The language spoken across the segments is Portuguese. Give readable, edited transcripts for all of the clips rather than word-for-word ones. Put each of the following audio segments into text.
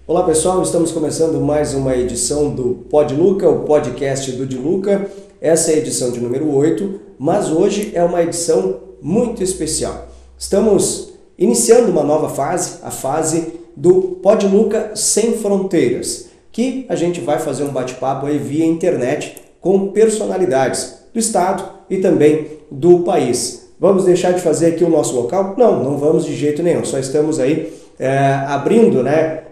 Olá pessoal, estamos começando mais uma edição do Pod Luca, o podcast do Di Luca. Essa é a edição de número 8, mas hoje é uma edição muito especial. Estamos iniciando uma nova fase, a fase do Pod Luca Sem Fronteiras, que a gente vai fazer um bate-papo aí via internet com personalidades do estado e também do país. Vamos deixar de fazer aqui o nosso local? Não vamos de jeito nenhum, só estamos aí abrindo,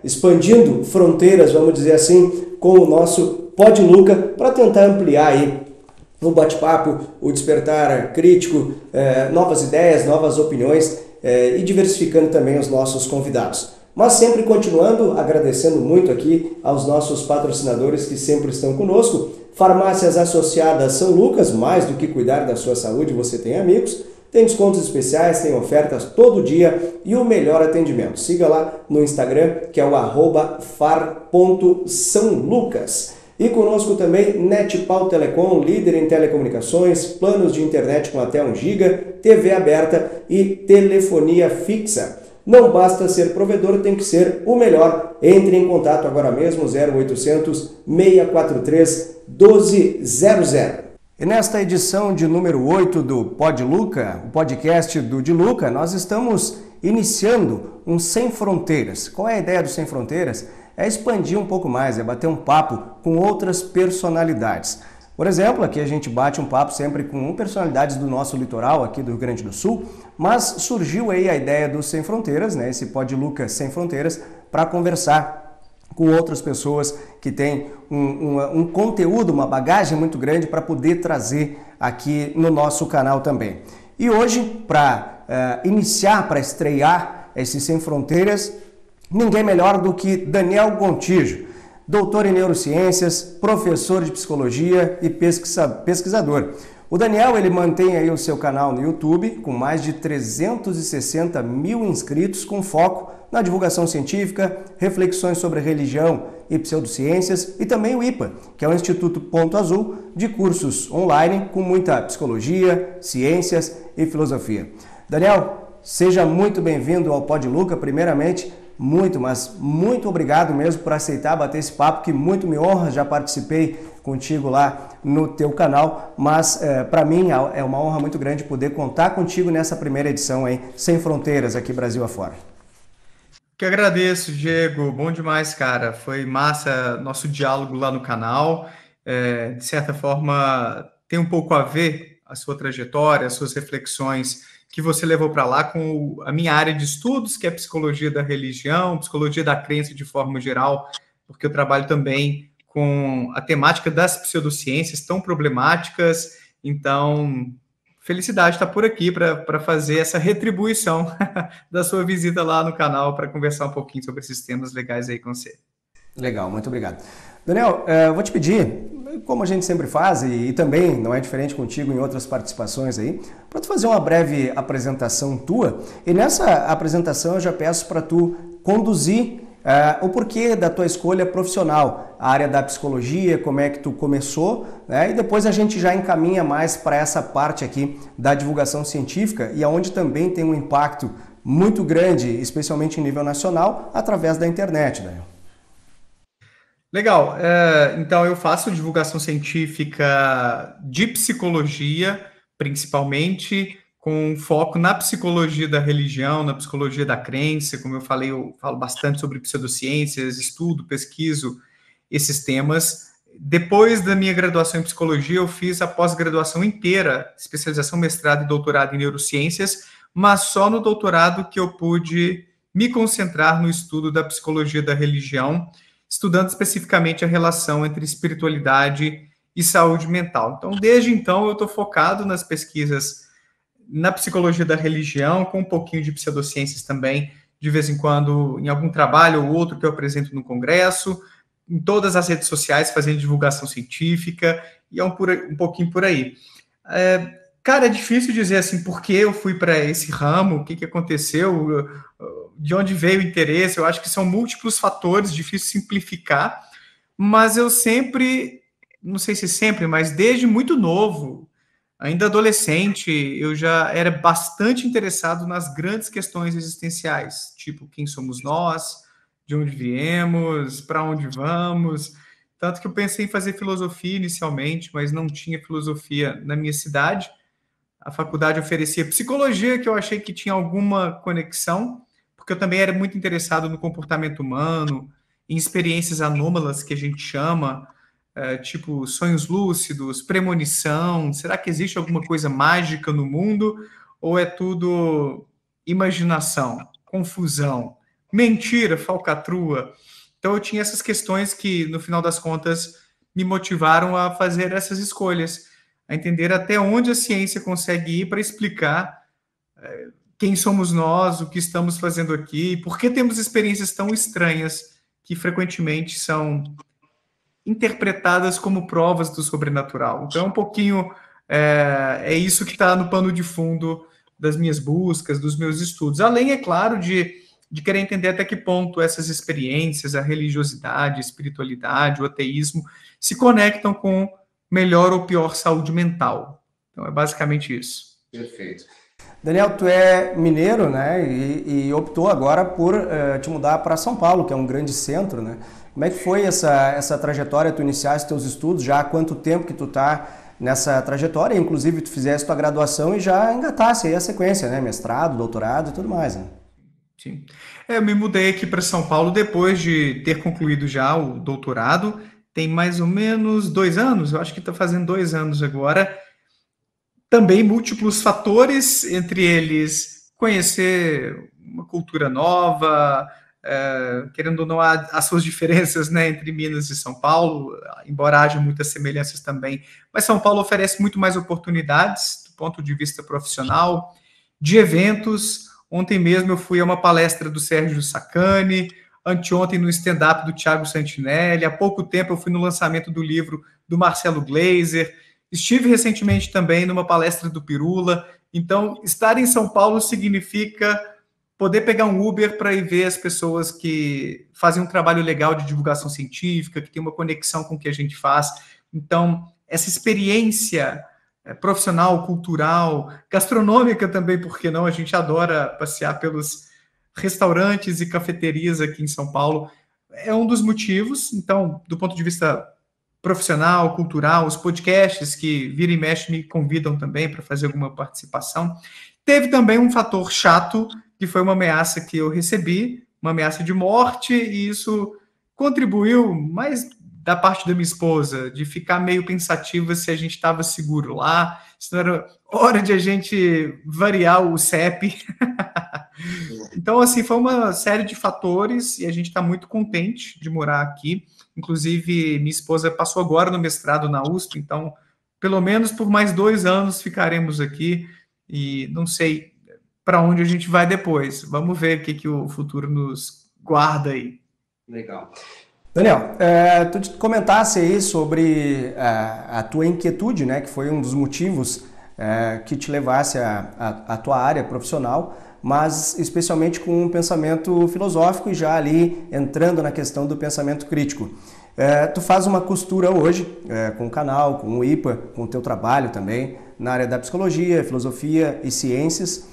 expandindo fronteiras, vamos dizer assim, com o nosso Pod Luca para tentar ampliar aí o bate-papo, o despertar crítico, novas ideias, novas opiniões e diversificando também os nossos convidados. Mas sempre continuando, agradecendo muito aqui aos nossos patrocinadores que sempre estão conosco. Farmácias Associadas São Lucas, mais do que cuidar da sua saúde, você tem amigos. Tem descontos especiais, tem ofertas todo dia e o melhor atendimento. Siga lá no Instagram, que é o @far.saolucas. E conosco também Netpal Telecom, líder em telecomunicações, planos de internet com até 1 GB, TV aberta e telefonia fixa. Não basta ser provedor, tem que ser o melhor. Entre em contato agora mesmo, 0800 643 1200. E nesta edição de número 8 do Pod Luca, o podcast do Di Luca, nós estamos iniciando um Sem Fronteiras. Qual é a ideia do Sem Fronteiras? É expandir um pouco mais, é bater um papo com outras personalidades. Por exemplo, aqui a gente bate um papo sempre com personalidades do nosso litoral, aqui do Rio Grande do Sul, mas surgiu aí a ideia do Sem Fronteiras, esse Pod Luca Sem Fronteiras, para conversar com outras pessoas que têm um conteúdo, uma bagagem muito grande para poder trazer aqui no nosso canal também. E hoje, para iniciar, para estrear esse Sem Fronteiras, ninguém melhor do que Daniel Gontijo, doutor em neurociências, professor de psicologia e pesquisador. O Daniel, ele mantém aí o seu canal no YouTube com mais de 360 mil inscritos com foco na divulgação científica, reflexões sobre religião e pseudociências e também o IPA, que é o Instituto Ponto Azul, de cursos online com muita psicologia, ciências e filosofia. Daniel, seja muito bem-vindo ao Pod Luca, primeiramente. Mas muito obrigado mesmo por aceitar bater esse papo, que muito me honra, já participei contigo lá no teu canal, mas para mim é uma honra muito grande poder contar contigo nessa primeira edição aí, Sem Fronteiras, aqui Brasil afora. Que agradeço, Diego, bom demais, cara, foi massa nosso diálogo lá no canal, de certa forma tem um pouco a ver a sua trajetória, as suas reflexões que você levou para lá com a minha área de estudos, que é psicologia da religião, psicologia da crença de forma geral, porque eu trabalho também com a temática das pseudociências tão problemáticas. Então, felicidade estar por aqui para fazer essa retribuição da sua visita lá no canal para conversar um pouquinho sobre esses temas legais aí com você. Legal, muito obrigado. Daniel, eu vou te pedir, como a gente sempre faz, e também não é diferente contigo em outras participações aí, para tu fazer uma breve apresentação tua. E nessa apresentação eu já peço para tu conduzir o porquê da tua escolha profissional, a área da psicologia, como é que tu começou, e depois a gente já encaminha mais para essa parte aqui da divulgação científica e aonde também tem um impacto muito grande, especialmente em nível nacional, através da internet, Daniel. Legal, então eu faço divulgação científica de psicologia, principalmente com foco na psicologia da religião, na psicologia da crença. Como eu falei, eu falo bastante sobre pseudociências, estudo, pesquiso esses temas. Depois da minha graduação em psicologia, eu fiz a pós-graduação inteira, especialização, mestrado e doutorado em neurociências, mas só no doutorado que eu pude me concentrar no estudo da psicologia da religião, estudando especificamente a relação entre espiritualidade e saúde mental. Então, desde então, eu estou focado nas pesquisas na psicologia da religião, com um pouquinho de pseudociências também, de vez em quando, em algum trabalho ou outro que eu apresento no congresso, em todas as redes sociais, fazendo divulgação científica, e é um pouquinho por aí. Cara, é difícil dizer assim, por que eu fui para esse ramo, o que aconteceu, de onde veio o interesse. Eu acho que são múltiplos fatores, difícil simplificar, mas eu sempre, não sei se sempre, mas desde muito novo, ainda adolescente, eu já era bastante interessado nas grandes questões existenciais, tipo, quem somos nós, de onde viemos, para onde vamos. Tanto que eu pensei em fazer filosofia inicialmente, mas não tinha filosofia na minha cidade. A faculdade oferecia psicologia, que eu achei que tinha alguma conexão, porque eu também era muito interessado no comportamento humano, em experiências anômalas que a gente chama, tipo sonhos lúcidos, premonição. Será que existe alguma coisa mágica no mundo? Ou é tudo imaginação, confusão, mentira, falcatrua? Então eu tinha essas questões que, no final das contas, me motivaram a fazer essas escolhas, a entender até onde a ciência consegue ir para explicar quem somos nós, o que estamos fazendo aqui, por que temos experiências tão estranhas que frequentemente são interpretadas como provas do sobrenatural. Então, um pouquinho é isso que está no pano de fundo das minhas buscas, dos meus estudos. Além, é claro, de querer entender até que ponto essas experiências, a religiosidade, a espiritualidade, o ateísmo, se conectam com melhor ou pior saúde mental. Então, é basicamente isso. Perfeito. Daniel, tu é mineiro, né, e optou agora por te mudar para São Paulo, que é um grande centro, né? Como é que foi essa trajetória? Tu iniciaste teus estudos, já há quanto tempo que tu tá nessa trajetória? Inclusive, tu fizeste tua graduação e já engatasse aí a sequência, né? Mestrado, doutorado e tudo mais, né? Sim. Eu me mudei aqui para São Paulo depois de ter concluído já o doutorado. Tem mais ou menos 2 anos, eu acho que está fazendo 2 anos agora. Também múltiplos fatores, entre eles conhecer uma cultura nova, querendo ou não, há as suas diferenças, né, entre Minas e São Paulo, embora haja muitas semelhanças também. Mas São Paulo oferece muito mais oportunidades do ponto de vista profissional, de eventos. Ontem mesmo eu fui a uma palestra do Sérgio Sacani, anteontem no stand-up do Thiago Santinelli, há pouco tempo eu fui no lançamento do livro do Marcelo Gleiser, estive recentemente também numa palestra do Pirula. Então, estar em São Paulo significa poder pegar um Uber para ir ver as pessoas que fazem um trabalho legal de divulgação científica, que tem uma conexão com o que a gente faz. Então, essa experiência profissional, cultural, gastronômica também, por que não? A gente adora passear pelos restaurantes e cafeterias aqui em São Paulo. É um dos motivos. Então, do ponto de vista profissional, cultural, os podcasts que vira e mexe me convidam também para fazer alguma participação. Teve também um fator chato, que foi uma ameaça que eu recebi, uma ameaça de morte, e isso contribuiu mais da parte da minha esposa, de ficar meio pensativa se a gente estava seguro lá, se não era hora de a gente variar o CEP. Então, assim, foi uma série de fatores e a gente está muito contente de morar aqui. Inclusive, minha esposa passou agora no mestrado na USP, então, pelo menos por mais 2 anos ficaremos aqui e não sei para onde a gente vai depois. Vamos ver o que o futuro nos guarda aí. Legal. Daniel, tu comentasse aí sobre a tua inquietude, né, que foi um dos motivos que te levasse à tua área profissional, mas especialmente com um pensamento filosófico e já ali entrando na questão do pensamento crítico. Tu faz uma costura hoje com o canal, com o IPA, com o teu trabalho também, na área da psicologia, filosofia e ciências.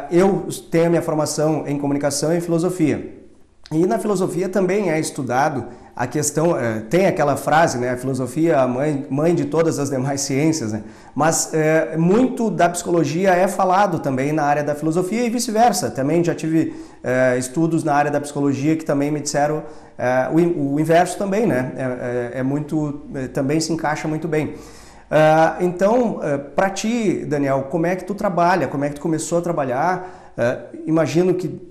Eu tenho a minha formação em comunicação e filosofia. E na filosofia também é estudado a questão, tem aquela frase, né, a filosofia é a mãe de todas as demais ciências, né? Mas muito da psicologia é falado também na área da filosofia e vice-versa. Também já tive estudos na área da psicologia que também me disseram o inverso também, né? Também se encaixa muito bem. Então, para ti, Daniel, como é que tu trabalha? Como é que tu começou a trabalhar? Imagino que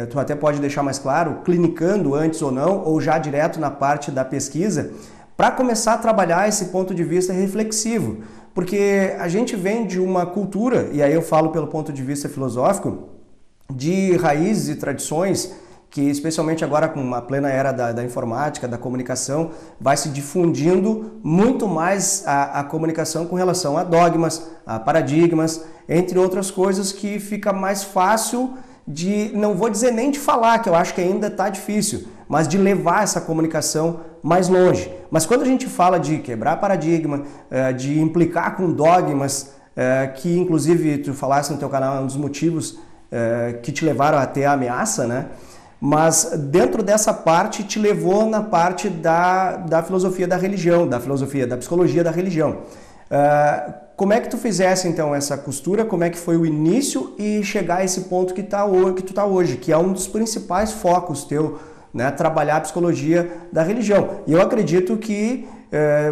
tu até pode deixar mais claro, clinicando antes ou não, ou já direto na parte da pesquisa, para começar a trabalhar esse ponto de vista reflexivo. Porque a gente vem de uma cultura, e aí eu falo pelo ponto de vista filosófico, de raízes e tradições que, especialmente agora com a plena era da informática, da comunicação, vai se difundindo muito mais a comunicação com relação a dogmas, a paradigmas, entre outras coisas que fica mais fácil de, não vou dizer nem de falar, que eu acho que ainda está difícil, mas de levar essa comunicação mais longe. Mas quando a gente fala de quebrar paradigma, de implicar com dogmas, que inclusive tu falaste no teu canal, é um dos motivos que te levaram a ter a ameaça, né? mas dentro dessa parte te levou na parte da filosofia da religião, da filosofia da psicologia da religião. Como é que tu fizesse então essa costura, como é que foi o início e chegar a esse ponto que tu está hoje, que é um dos principais focos teu, né, trabalhar a psicologia da religião. E eu acredito que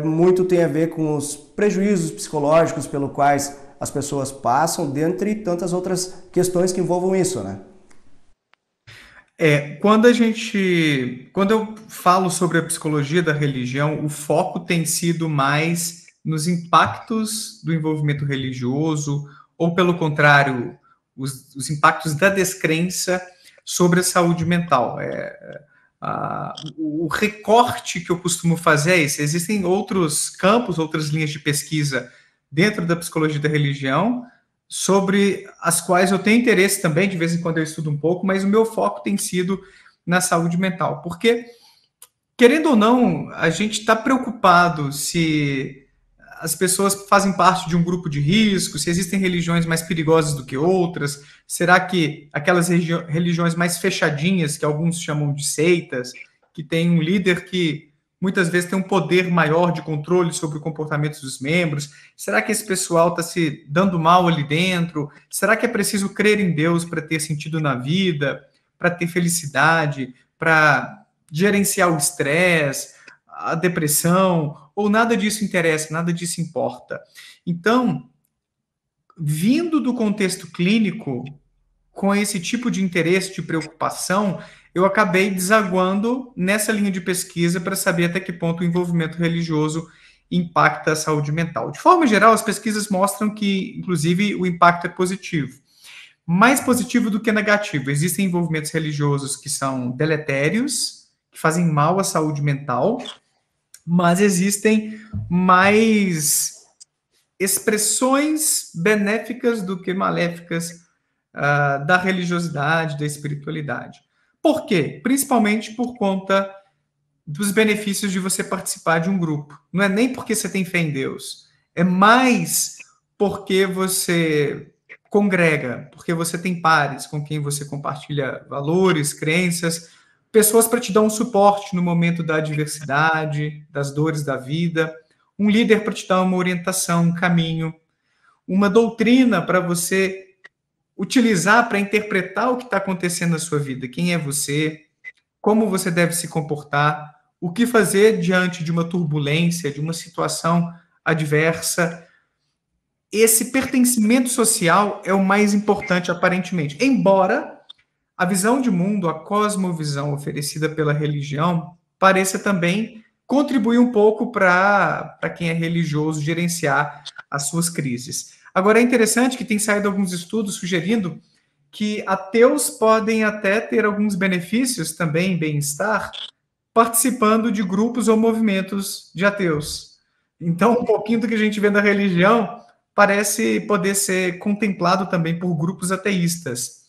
muito tem a ver com os prejuízos psicológicos pelos quais as pessoas passam, dentre tantas outras questões que envolvam isso, né? Quando eu falo sobre a psicologia da religião, o foco tem sido mais nos impactos do envolvimento religioso, ou pelo contrário, os impactos da descrença sobre a saúde mental. O recorte que eu costumo fazer é esse. Existem outros campos, outras linhas de pesquisa dentro da psicologia da religião, sobre as quais eu tenho interesse também, de vez em quando eu estudo um pouco, mas o meu foco tem sido na saúde mental. Porque, querendo ou não, a gente está preocupado se as pessoas fazem parte de um grupo de risco, se existem religiões mais perigosas do que outras, será que aquelas religiões mais fechadinhas, que alguns chamam de seitas, que tem um líder que muitas vezes tem um poder maior de controle sobre o comportamento dos membros, será que esse pessoal está se dando mal ali dentro? Será que é preciso crer em Deus para ter sentido na vida, para ter felicidade, para gerenciar o estresse, a depressão, ou nada disso interessa, nada disso importa? Então, vindo do contexto clínico, com esse tipo de interesse, de preocupação, eu acabei desaguando nessa linha de pesquisa para saber até que ponto o envolvimento religioso impacta a saúde mental. De forma geral, as pesquisas mostram que, inclusive, o impacto é positivo. Mais positivo do que negativo. Existem envolvimentos religiosos que são deletérios, que fazem mal à saúde mental, mas existem mais expressões benéficas do que maléficas da religiosidade, da espiritualidade. Por quê? Principalmente por conta dos benefícios de você participar de um grupo. Não é nem porque você tem fé em Deus, é mais porque você congrega, porque você tem pares com quem você compartilha valores, crenças, pessoas para te dar um suporte no momento da adversidade, das dores da vida, um líder para te dar uma orientação, um caminho, uma doutrina para você utilizar para interpretar o que está acontecendo na sua vida. Quem é você? Como você deve se comportar? O que fazer diante de uma turbulência, de uma situação adversa? Esse pertencimento social é o mais importante, aparentemente. Embora a visão de mundo, a cosmovisão oferecida pela religião, pareça também contribuir um pouco para quem é religioso gerenciar as suas crises. Agora, é interessante que tem saído alguns estudos sugerindo que ateus podem até ter alguns benefícios também, bem-estar, participando de grupos ou movimentos de ateus. Então, um pouquinho do que a gente vê da religião parece poder ser contemplado também por grupos ateístas,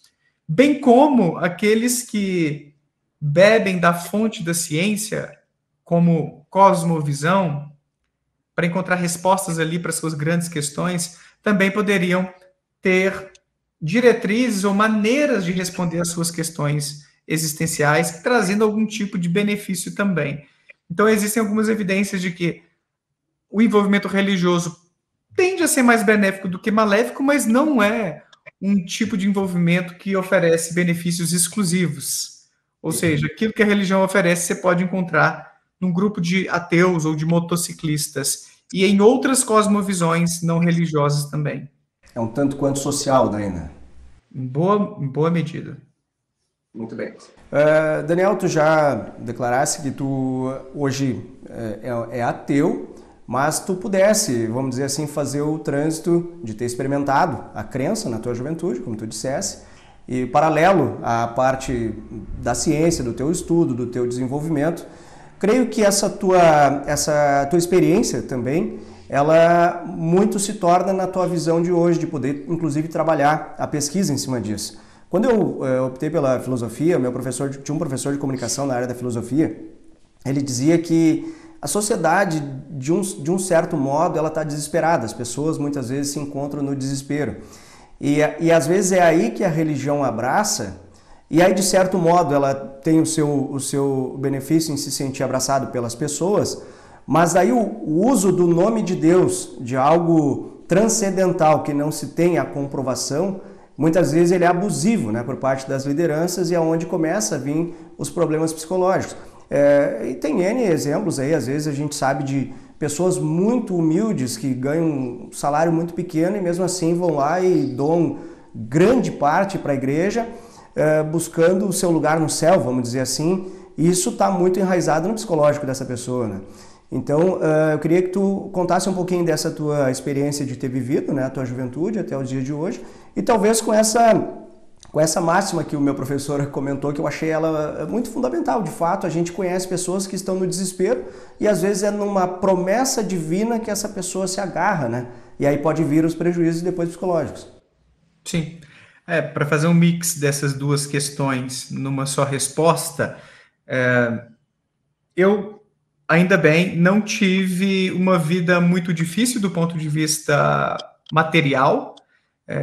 bem como aqueles que bebem da fonte da ciência, como cosmovisão, para encontrar respostas ali para suas grandes questões, também poderiam ter diretrizes ou maneiras de responder às suas questões existenciais, trazendo algum tipo de benefício também. Então, existem algumas evidências de que o envolvimento religioso tende a ser mais benéfico do que maléfico, mas não é um tipo de envolvimento que oferece benefícios exclusivos. Ou seja, aquilo que a religião oferece, você pode encontrar num grupo de ateus ou de motociclistas e em outras cosmovisões não religiosas também. É um tanto quanto social, daí, né? Em boa medida. Muito bem. Daniel, tu já declaraste que tu hoje é ateu, mas tu pudesse, vamos dizer assim, fazer o trânsito de ter experimentado a crença na tua juventude, como tu dissesse, e paralelo à parte da ciência, do teu estudo, do teu desenvolvimento. Creio que essa tua experiência também, ela muito se torna na tua visão de hoje, de poder, inclusive, trabalhar a pesquisa em cima disso. Quando eu optei pela filosofia, tinha um professor de comunicação na área da filosofia, ele dizia que a sociedade, de um certo modo, ela está desesperada. As pessoas, muitas vezes, se encontram no desespero. E às vezes, é aí que a religião abraça e aí, de certo modo, ela tem o seu benefício em se sentir abraçado pelas pessoas, mas aí o uso do nome de Deus, de algo transcendental que não se tem a comprovação, muitas vezes ele é abusivo, né, por parte das lideranças, e é onde começa a vir os problemas psicológicos. E tem N exemplos aí, às vezes a gente sabe de pessoas muito humildes que ganham um salário muito pequeno e mesmo assim vão lá e doam grande parte para a igreja, buscando o seu lugar no céu, vamos dizer assim, e isso está muito enraizado no psicológico dessa pessoa, né? Então, eu queria que tu contasse um pouquinho dessa tua experiência de ter vivido, né, a tua juventude até os dias de hoje, e talvez com essa máxima que o meu professor comentou, que eu achei ela muito fundamental. De fato, a gente conhece pessoas que estão no desespero e às vezes é numa promessa divina que essa pessoa se agarra, né? E aí pode vir os prejuízos depois psicológicos. Sim. Para fazer um mix dessas duas questões numa só resposta, eu, ainda bem, não tive uma vida muito difícil do ponto de vista material.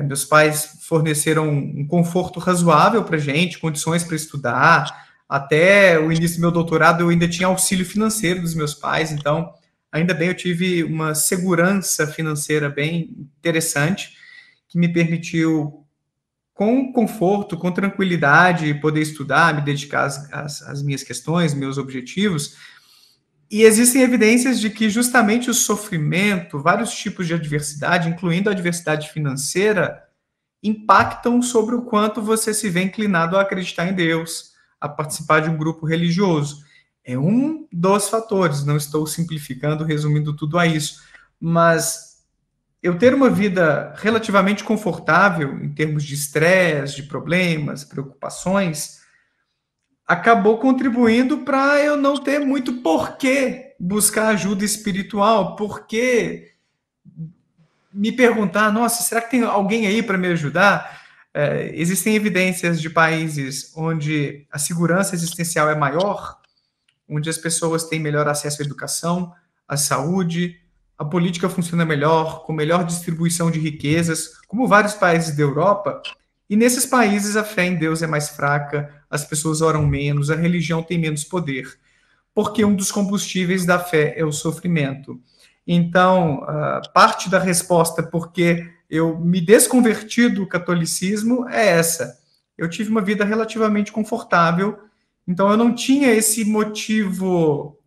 Meus pais forneceram um conforto razoável para a gente, condições para estudar. Até o início do meu doutorado, eu ainda tinha auxílio financeiro dos meus pais, então, ainda bem, eu tive uma segurança financeira bem interessante, que me permitiu, com conforto, com tranquilidade, poder estudar, me dedicar às minhas questões, meus objetivos. E existem evidências de que justamente o sofrimento, vários tipos de adversidade, incluindo a adversidade financeira, impactam sobre o quanto você se vê inclinado a acreditar em Deus, a participar de um grupo religioso. É um dos fatores, não estou simplificando, resumindo tudo a isso, mas eu ter uma vida relativamente confortável em termos de estresse, de problemas, preocupações, acabou contribuindo para eu não ter muito porquê buscar ajuda espiritual, porquê me perguntar, nossa, será que tem alguém aí para me ajudar? Existem evidências de países onde a segurança existencial é maior, onde as pessoas têm melhor acesso à educação, à saúde, a política funciona melhor, com melhor distribuição de riquezas, como vários países da Europa, e nesses países a fé em Deus é mais fraca, as pessoas oram menos, a religião tem menos poder, porque um dos combustíveis da fé é o sofrimento. Então, parte da resposta porque eu me desconverti do catolicismo é essa. Eu tive uma vida relativamente confortável, então eu não tinha esse motivo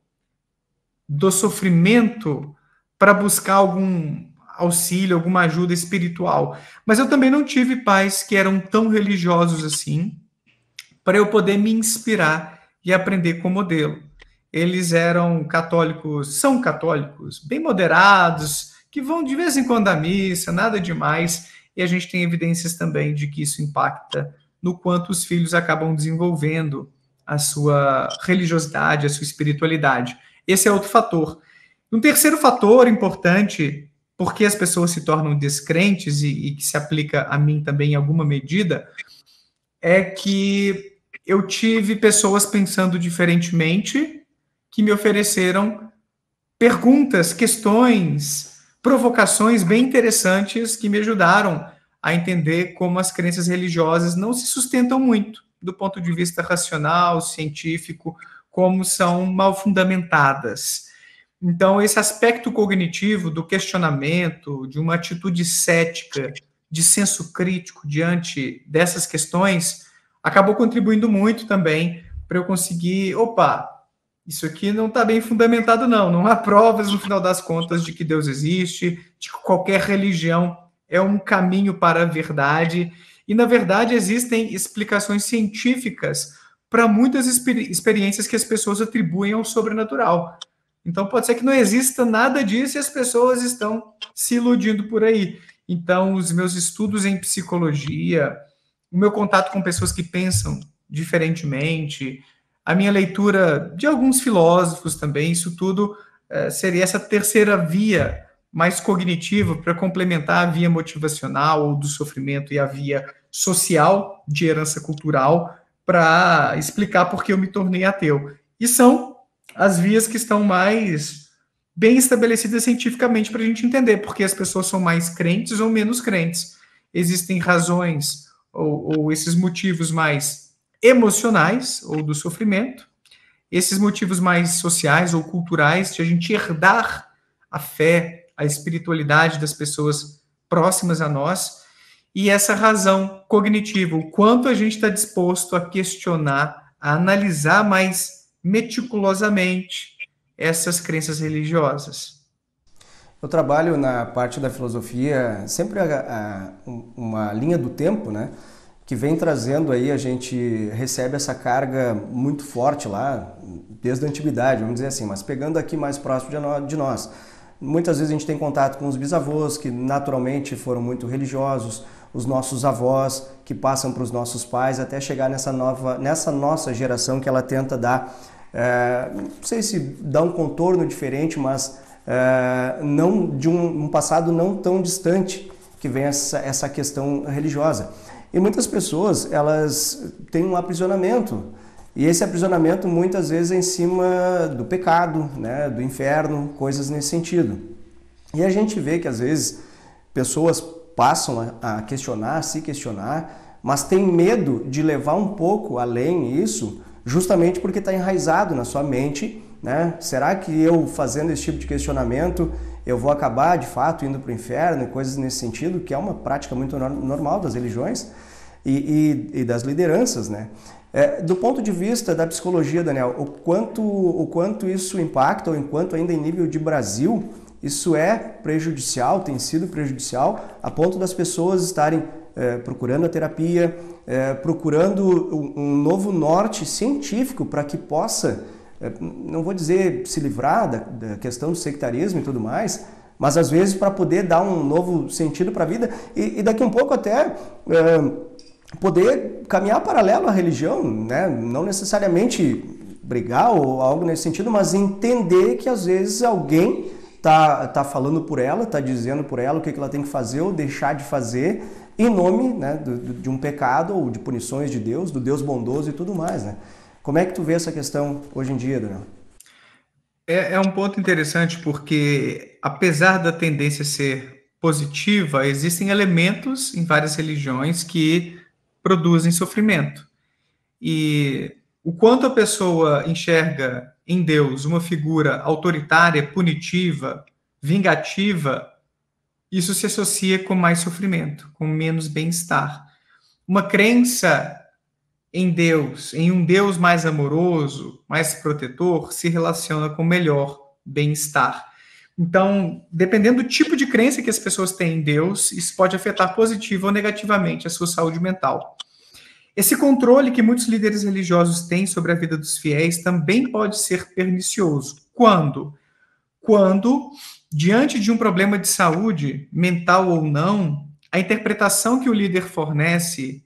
do sofrimento para buscar algum auxílio, alguma ajuda espiritual. Mas eu também não tive pais que eram tão religiosos assim, para eu poder me inspirar e aprender com o modelo. Eles eram católicos, são católicos, bem moderados, que vão de vez em quando à missa, nada demais, e a gente tem evidências também de que isso impacta no quanto os filhos acabam desenvolvendo a sua religiosidade, a sua espiritualidade. Esse é outro fator. Um terceiro fator importante, porque as pessoas se tornam descrentes e que se aplica a mim também em alguma medida, é que eu tive pessoas pensando diferentemente que me ofereceram perguntas, questões, provocações bem interessantes que me ajudaram a entender como as crenças religiosas não se sustentam muito do ponto de vista racional, científico, como são mal fundamentadas. Então, esse aspecto cognitivo do questionamento, de uma atitude cética, de senso crítico diante dessas questões, acabou contribuindo muito também para eu conseguir, isso aqui não está bem fundamentado não há provas, no final das contas, de que Deus existe, de que qualquer religião é um caminho para a verdade, e, na verdade, existem explicações científicas para muitas experiências que as pessoas atribuem ao sobrenatural. Então, pode ser que não exista nada disso e as pessoas estão se iludindo por aí. Então, os meus estudos em psicologia, o meu contato com pessoas que pensam diferentemente, a minha leitura de alguns filósofos também, isso tudo seria essa terceira via mais cognitiva para complementar a via motivacional ou do sofrimento e a via social de herança cultural para explicar por que eu me tornei ateu. E são as vias que estão mais bem estabelecidas cientificamente para a gente entender porque as pessoas são mais crentes ou menos crentes. Existem razões ou esses motivos mais emocionais ou do sofrimento, esses motivos mais sociais ou culturais de a gente herdar a fé, a espiritualidade das pessoas próximas a nós, e essa razão cognitiva, o quanto a gente está disposto a questionar, a analisar mais meticulosamente essas crenças religiosas. Eu trabalho na parte da filosofia, sempre uma linha do tempo, né? Que vem trazendo aí, a gente recebe essa carga muito forte lá, desde a antiguidade, vamos dizer assim, mas pegando aqui mais próximo de nós. Muitas vezes a gente tem contato com os bisavós, que naturalmente foram muito religiosos, os nossos avós, que passam para os nossos pais, até chegar nessa nossa geração que ela tenta dar, não sei se dá um contorno diferente, mas não de um passado não tão distante, que vem essa questão religiosa. E muitas pessoas, elas têm um aprisionamento, e esse aprisionamento muitas vezes é em cima do pecado, né, do inferno, coisas nesse sentido. E a gente vê que às vezes pessoas passam a questionar, a se questionar, mas tem medo de levar um pouco além isso, justamente porque está enraizado na sua mente, né? Será que eu fazendo esse tipo de questionamento eu vou acabar de fato indo para o inferno e coisas nesse sentido, que é uma prática muito normal das religiões e das lideranças, né? Do ponto de vista da psicologia, Daniel, o quanto isso impacta, ou enquanto ainda em nível de Brasil, isso é prejudicial, tem sido prejudicial, a ponto das pessoas estarem procurando a terapia, procurando um novo norte científico para que possa, não vou dizer se livrar da questão do sectarismo e tudo mais, mas às vezes para poder dar um novo sentido para a vida e daqui um pouco até poder caminhar paralelo à religião, né? Não necessariamente brigar ou algo nesse sentido, mas entender que às vezes alguém tá falando por ela, tá dizendo por ela o que ela tem que fazer ou deixar de fazer em nome, né, de um pecado ou de punições de Deus, do Deus bondoso e tudo mais, né? Como é que tu vê essa questão hoje em dia, Daniel? É um ponto interessante porque, apesar da tendência ser positiva, existem elementos em várias religiões que produzem sofrimento. E o quanto a pessoa enxerga em Deus uma figura autoritária, punitiva, vingativa, isso se associa com mais sofrimento, com menos bem-estar. Uma crença em Deus, em um Deus mais amoroso, mais protetor, se relaciona com melhor bem-estar. Então, dependendo do tipo de crença que as pessoas têm em Deus, isso pode afetar positiva ou negativamente a sua saúde mental. Esse controle que muitos líderes religiosos têm sobre a vida dos fiéis também pode ser pernicioso. Quando? Quando, diante de um problema de saúde, mental ou não, a interpretação que o líder fornece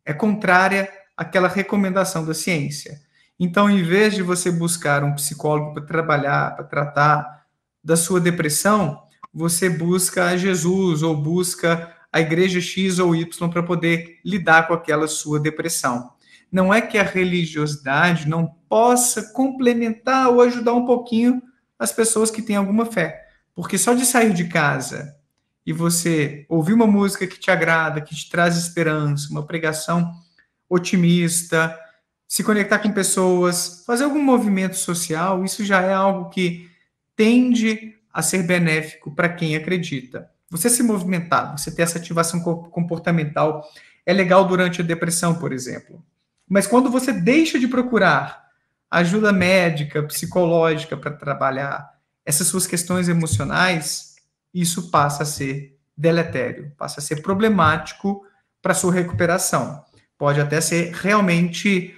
é contrária àquela recomendação da ciência. Então, em vez de você buscar um psicólogo para trabalhar, para tratar da sua depressão, você busca Jesus ou busca a igreja X ou Y para poder lidar com aquela sua depressão. Não é que a religiosidade não possa complementar ou ajudar um pouquinho as pessoas que têm alguma fé. Porque só de sair de casa e você ouvir uma música que te agrada, que te traz esperança, uma pregação otimista, se conectar com pessoas, fazer algum movimento social, isso já é algo que tende a ser benéfico para quem acredita. Você se movimentar, você ter essa ativação comportamental é legal durante a depressão, por exemplo. Mas quando você deixa de procurar ajuda médica, psicológica para trabalhar essas suas questões emocionais, isso passa a ser deletério, passa a ser problemático para a sua recuperação. Pode até ser realmente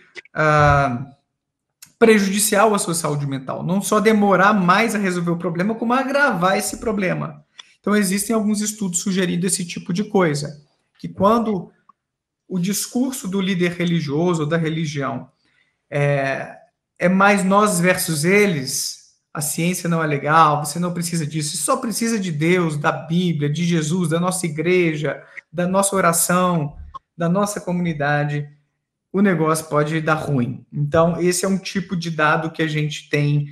prejudicial à sua saúde mental. Não só demorar mais a resolver o problema, como agravar esse problema. Então, existem alguns estudos sugerindo esse tipo de coisa, que quando o discurso do líder religioso ou da religião é mais nós versus eles, a ciência não é legal, você não precisa disso, você só precisa de Deus, da Bíblia, de Jesus, da nossa igreja, da nossa oração, da nossa comunidade, o negócio pode dar ruim. Então, esse é um tipo de dado que a gente tem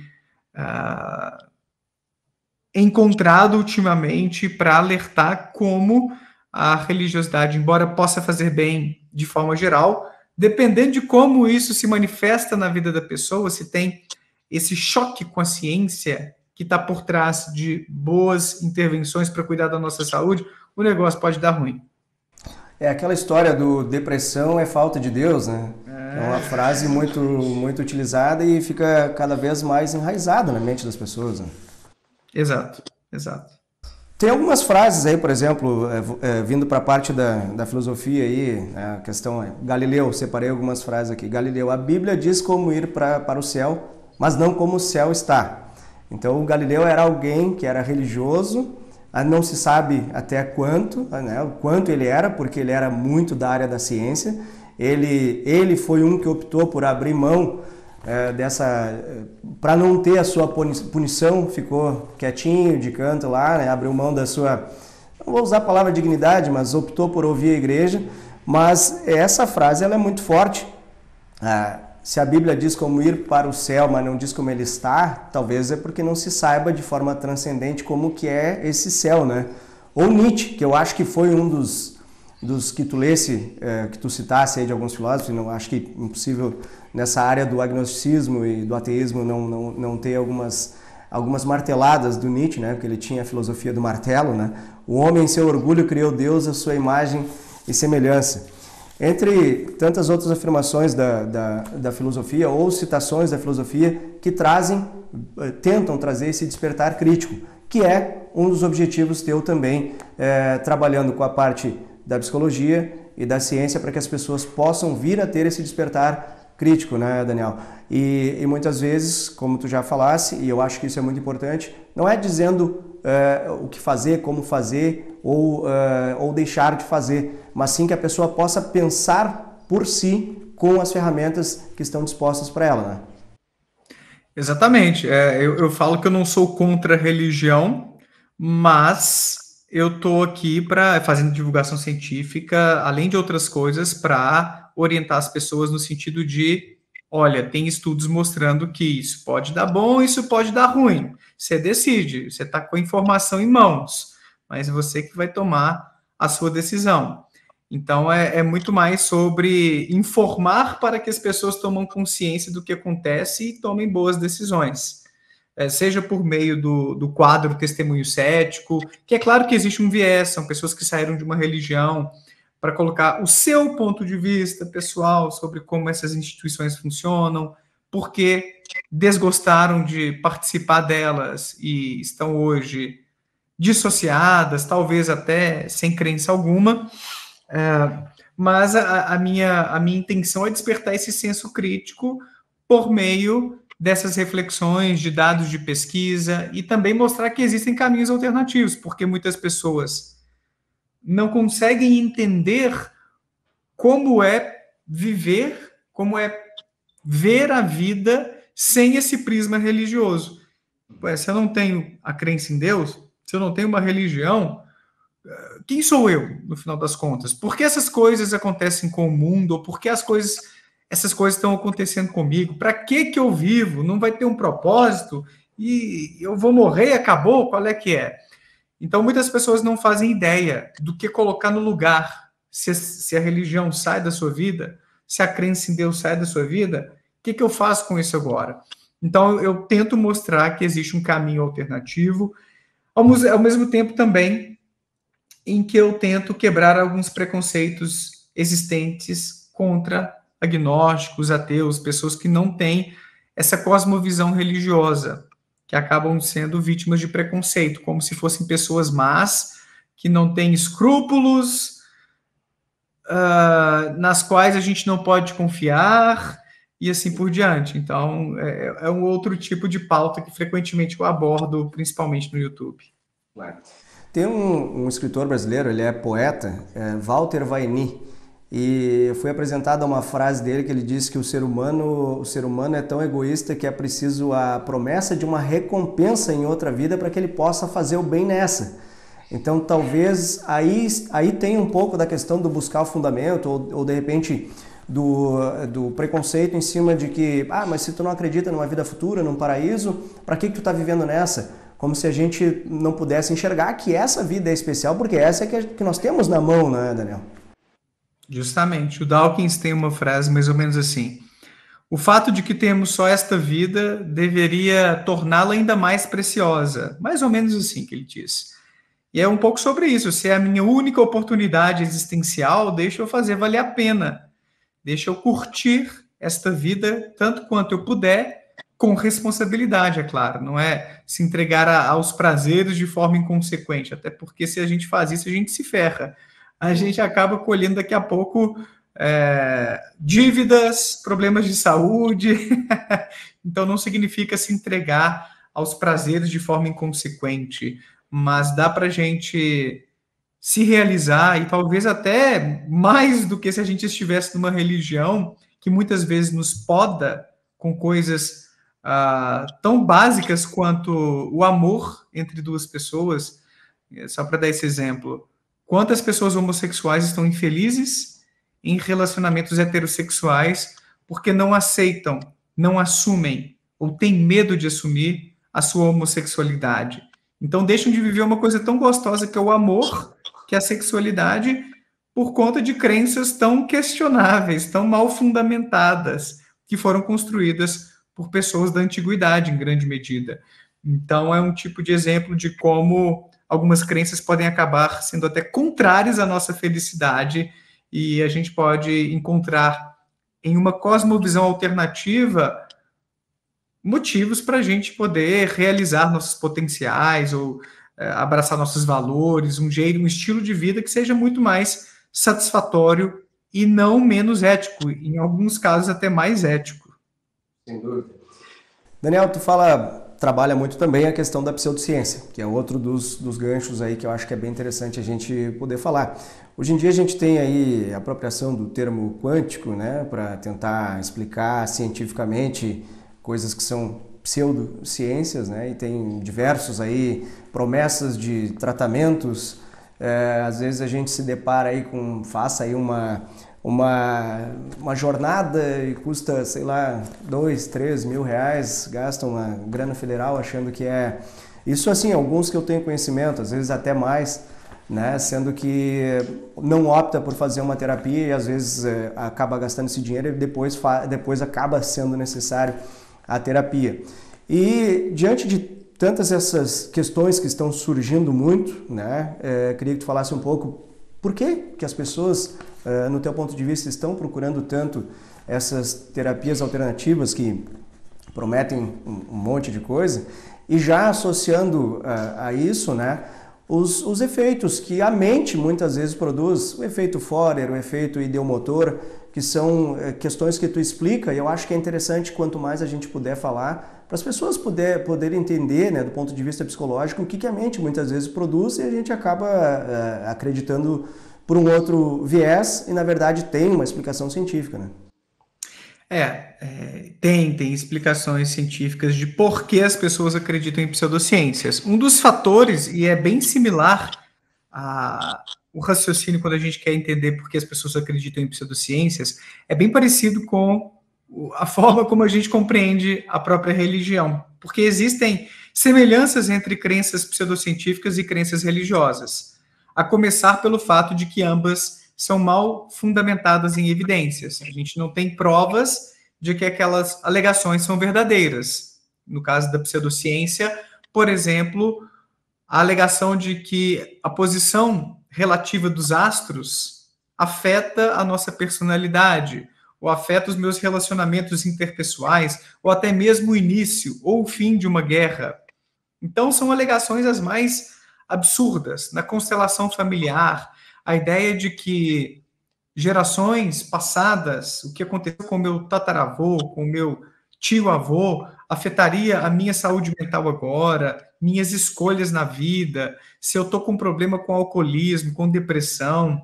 encontrado ultimamente para alertar como a religiosidade, embora possa fazer bem de forma geral, dependendo de como isso se manifesta na vida da pessoa, se tem esse choque com a ciência que está por trás de boas intervenções para cuidar da nossa saúde, o negócio pode dar ruim. É aquela história do depressão é falta de Deus, né? É uma frase muito, muito utilizada e fica cada vez mais enraizada na mente das pessoas, né? Exato, exato. Tem algumas frases aí, por exemplo, vindo para a parte da filosofia aí, a questão é, Galileu, separei algumas frases aqui. Galileu, a Bíblia diz como ir para o céu, mas não como o céu está. Então, o Galileu era alguém que era religioso, não se sabe até quanto, né, o quanto ele era, porque ele era muito da área da ciência. Ele foi um que optou por abrir mão para não ter a sua punição, ficou quietinho de canto lá, né, abriu mão da sua, não vou usar a palavra dignidade, mas optou por ouvir a igreja. Mas essa frase ela é muito forte. Se a Bíblia diz como ir para o céu, mas não diz como ele está, talvez é porque não se saiba de forma transcendente como que é esse céu, né? Ou Nietzsche, que eu acho que foi um dos que tu lesse, que tu citasse aí de alguns filósofos, não acho que é impossível nessa área do agnosticismo e do ateísmo não ter algumas marteladas do Nietzsche, né? Porque ele tinha a filosofia do martelo, né? O homem em seu orgulho criou Deus à sua imagem e semelhança. Entre tantas outras afirmações da filosofia ou citações da filosofia que tentam trazer esse despertar crítico, que é um dos objetivos teu também, trabalhando com a parte da psicologia e da ciência para que as pessoas possam vir a ter esse despertar crítico, né, Daniel? E muitas vezes, como tu já falasse, e eu acho que isso é muito importante, não é dizendo o que fazer, como fazer ou deixar de fazer, mas sim que a pessoa possa pensar por si com as ferramentas que estão dispostas para ela, né? Exatamente. Eu falo que eu não sou contra a religião, mas eu estou aqui fazendo divulgação científica, além de outras coisas, para orientar as pessoas no sentido de, olha, tem estudos mostrando que isso pode dar bom, isso pode dar ruim. Você decide, você está com a informação em mãos, mas é você que vai tomar a sua decisão. Então, é muito mais sobre informar para que as pessoas tomem consciência do que acontece e tomem boas decisões. Seja por meio do quadro Testemunho Cético, que é claro que existe um viés, são pessoas que saíram de uma religião para colocar o seu ponto de vista pessoal sobre como essas instituições funcionam, porque desgostaram de participar delas e estão hoje dissociadas, talvez até sem crença alguma. Mas a minha intenção é despertar esse senso crítico por meio dessas reflexões de dados de pesquisa e também mostrar que existem caminhos alternativos, porque muitas pessoas não conseguem entender como é viver, como é ver a vida sem esse prisma religioso. Se eu não tenho a crença em Deus, se eu não tenho uma religião, quem sou eu, no final das contas? Por que essas coisas acontecem com o mundo? Ou por que essas coisas estão acontecendo comigo? Para que eu vivo? Não vai ter um propósito? E eu vou morrer e acabou? Qual é que é? Então, muitas pessoas não fazem ideia do que colocar no lugar. Se a religião sai da sua vida, se a crença em Deus sai da sua vida, o que eu faço com isso agora? Então, eu tento mostrar que existe um caminho alternativo, ao mesmo tempo também em que eu tento quebrar alguns preconceitos existentes contra agnósticos, ateus, pessoas que não têm essa cosmovisão religiosa, que acabam sendo vítimas de preconceito, como se fossem pessoas más, que não têm escrúpulos, nas quais a gente não pode confiar, e assim por diante. Então, é um outro tipo de pauta que frequentemente eu abordo, principalmente no YouTube. Tem um escritor brasileiro, ele é poeta, Walter Vaini, e foi apresentada uma frase dele que ele diz que o ser humano é tão egoísta que é preciso a promessa de uma recompensa em outra vida para que ele possa fazer o bem nessa. Então, talvez aí tenha um pouco da questão do buscar o fundamento ou de repente do preconceito em cima de que, mas se tu não acredita numa vida futura, num paraíso, para que tu está vivendo nessa? Como se a gente não pudesse enxergar que essa vida é especial, porque essa é que nós temos na mão, né, Daniel? Justamente. O Dawkins tem uma frase mais ou menos assim: o fato de que temos só esta vida deveria torná-la ainda mais preciosa. Mais ou menos assim que ele diz. E é um pouco sobre isso. Se é a minha única oportunidade existencial, deixa eu fazer valer a pena. Deixa eu curtir esta vida tanto quanto eu puder, com responsabilidade, é claro. Não é se entregar aos prazeres de forma inconsequente. Até porque se a gente faz isso, a gente se ferra. A gente acaba colhendo daqui a pouco dívidas, problemas de saúde. Então não significa se entregar aos prazeres de forma inconsequente, mas dá para a gente se realizar e talvez até mais do que se a gente estivesse numa religião que muitas vezes nos poda com coisas tão básicas quanto o amor entre duas pessoas. Só para dar esse exemplo, quantas pessoas homossexuais estão infelizes em relacionamentos heterossexuais porque não aceitam, não assumem ou têm medo de assumir a sua homossexualidade. Então deixam de viver uma coisa tão gostosa que é o amor, que é a sexualidade, por conta de crenças tão questionáveis, tão mal fundamentadas, que foram construídas por pessoas da antiguidade, em grande medida. Então é um tipo de exemplo de como algumas crenças podem acabar sendo até contrárias à nossa felicidade, e a gente pode encontrar em uma cosmovisão alternativa motivos para a gente poder realizar nossos potenciais ou abraçar nossos valores, um estilo de vida que seja muito mais satisfatório e não menos ético, em alguns casos até mais ético. Sem dúvida. Daniel, trabalha muito também a questão da pseudociência, que é outro dos ganchos aí que eu acho que é bem interessante a gente poder falar. Hoje em dia a gente tem aí a apropriação do termo quântico, né, para tentar explicar cientificamente coisas que são pseudociências, né, e tem diversos aí promessas de tratamentos. Às vezes a gente se depara aí faça aí uma jornada e custa, sei lá, 2, 3 mil reais, gasta uma grana federal achando que é... Isso assim, alguns que eu tenho conhecimento, às vezes até mais, né? Sendo que não opta por fazer uma terapia e às vezes acaba gastando esse dinheiro e depois acaba sendo necessário a terapia. E diante de tantas essas questões que estão surgindo muito, né? Queria que tu falasse um pouco por que as pessoas, no teu ponto de vista, estão procurando tanto essas terapias alternativas que prometem um monte de coisa, e já associando a isso, né, os efeitos que a mente muitas vezes produz, o efeito Forer, o efeito ideomotor, que são questões que tu explica, e eu acho que é interessante quanto mais a gente puder falar, para as pessoas poderem entender, né, do ponto de vista psicológico, o que a mente muitas vezes produz, e a gente acaba acreditando por um outro viés, e na verdade tem uma explicação científica, né? Tem explicações científicas de por que as pessoas acreditam em pseudociências. Um dos fatores, e é bem similar o raciocínio quando a gente quer entender por que as pessoas acreditam em pseudociências, é bem parecido com a forma como a gente compreende a própria religião, porque existem semelhanças entre crenças pseudocientíficas e crenças religiosas, a começar pelo fato de que ambas são mal fundamentadas em evidências. A gente não tem provas de que aquelas alegações são verdadeiras. No caso da pseudociência, por exemplo, a alegação de que a posição relativa dos astros afeta a nossa personalidade, ou afeta os meus relacionamentos interpessoais, ou até mesmo o início ou o fim de uma guerra. Então, são alegações as mais absurdas. Na constelação familiar, a ideia de que gerações passadas, o que aconteceu com o meu tataravô, com o meu tio-avô, afetaria a minha saúde mental agora, minhas escolhas na vida, se eu estou com problema com alcoolismo, com depressão,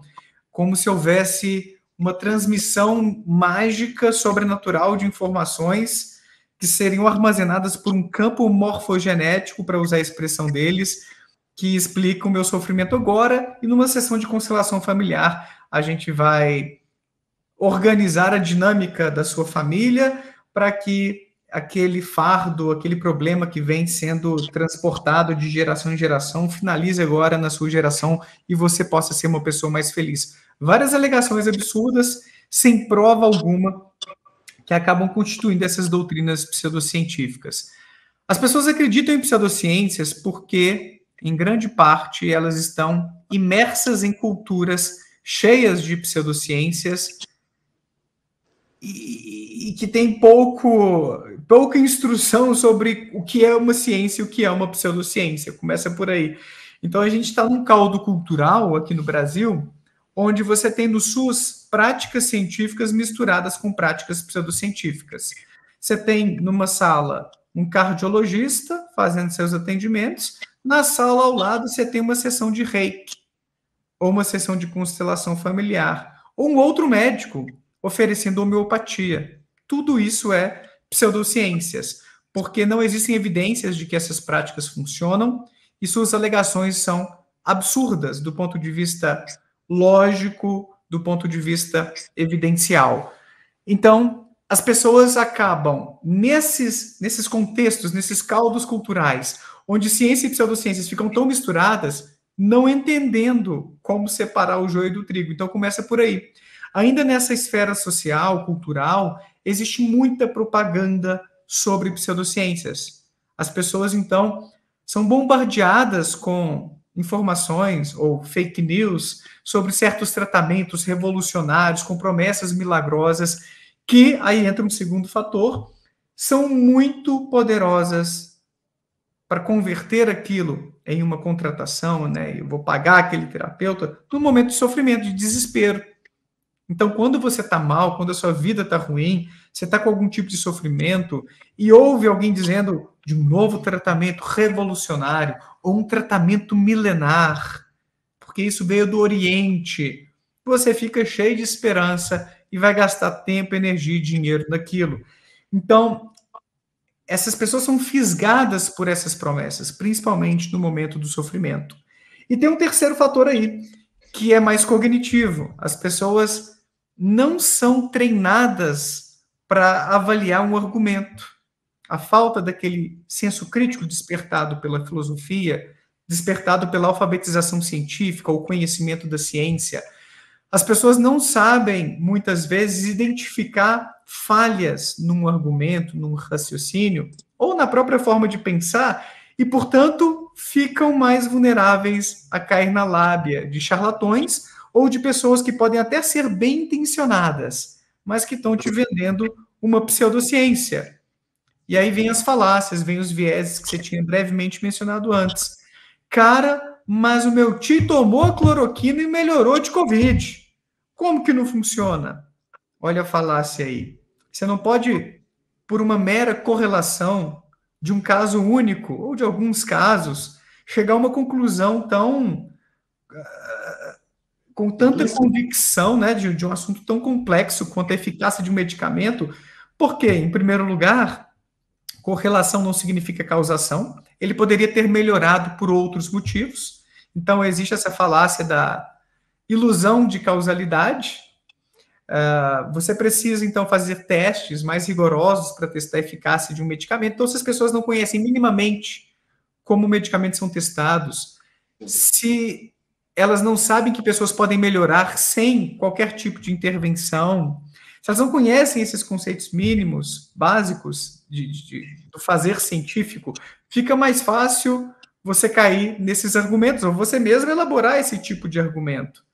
como se houvesse uma transmissão mágica, sobrenatural de informações que seriam armazenadas por um campo morfogenético, para usar a expressão deles, que explica o meu sofrimento agora, e numa sessão de constelação familiar a gente vai organizar a dinâmica da sua família para que aquele fardo, aquele problema que vem sendo transportado de geração em geração, finalize agora na sua geração e você possa ser uma pessoa mais feliz. Várias alegações absurdas, sem prova alguma, que acabam constituindo essas doutrinas pseudocientíficas. As pessoas acreditam em pseudociências porque, em grande parte, elas estão imersas em culturas cheias de pseudociências e que tem pouca instrução sobre o que é uma ciência e o que é uma pseudociência. Começa por aí. Então, a gente está num caldo cultural aqui no Brasil, onde você tem no SUS práticas científicas misturadas com práticas pseudocientíficas. Você tem numa sala um cardiologista fazendo seus atendimentos, na sala ao lado você tem uma sessão de reiki, ou uma sessão de constelação familiar, ou um outro médico oferecendo homeopatia. Tudo isso é pseudociências, porque não existem evidências de que essas práticas funcionam e suas alegações são absurdas do ponto de vista lógico, do ponto de vista evidencial. Então, as pessoas acabam, nesses contextos, nesses caldos culturais, onde ciência e pseudociências ficam tão misturadas, não entendendo como separar o joio do trigo. Então, começa por aí. Ainda nessa esfera social, cultural, existe muita propaganda sobre pseudociências. As pessoas, então, são bombardeadas com informações ou fake news sobre certos tratamentos revolucionários, com promessas milagrosas, que, aí entra um segundo fator, são muito poderosas para converter aquilo em uma contratação, né? Eu vou pagar aquele terapeuta no momento de sofrimento, de desespero. Então, quando você está mal, quando a sua vida está ruim, você está com algum tipo de sofrimento e ouve alguém dizendo de um novo tratamento revolucionário ou um tratamento milenar, porque isso veio do Oriente, você fica cheio de esperança e vai gastar tempo, energia e dinheiro naquilo. Então, essas pessoas são fisgadas por essas promessas, principalmente no momento do sofrimento. E tem um terceiro fator aí, que é mais cognitivo. As pessoas não são treinadas para avaliar um argumento. A falta daquele senso crítico despertado pela filosofia, despertado pela alfabetização científica, o conhecimento da ciência. As pessoas não sabem, muitas vezes, identificar falhas num argumento, num raciocínio, ou na própria forma de pensar, e, portanto, ficam mais vulneráveis a cair na lábia de charlatões ou de pessoas que podem até ser bem intencionadas, mas que estão te vendendo uma pseudociência. E aí vem as falácias, vem os vieses que você tinha brevemente mencionado antes. Cara, mas o meu tio tomou a cloroquina e melhorou de Covid. Como que não funciona? Olha a falácia aí. Você não pode, por uma mera correlação de um caso único, ou de alguns casos, chegar a uma conclusão tão... com tanta convicção, né, de um assunto tão complexo quanto a eficácia de um medicamento, porque, em primeiro lugar, correlação não significa causação, ele poderia ter melhorado por outros motivos, então existe essa falácia da ilusão de causalidade. Você precisa, então, fazer testes mais rigorosos para testar a eficácia de um medicamento. Então, se as pessoas não conhecem minimamente como medicamentos são testados, se elas não sabem que pessoas podem melhorar sem qualquer tipo de intervenção, se elas não conhecem esses conceitos mínimos, básicos do fazer científico, fica mais fácil você cair nesses argumentos, ou você mesmo elaborar esse tipo de argumento.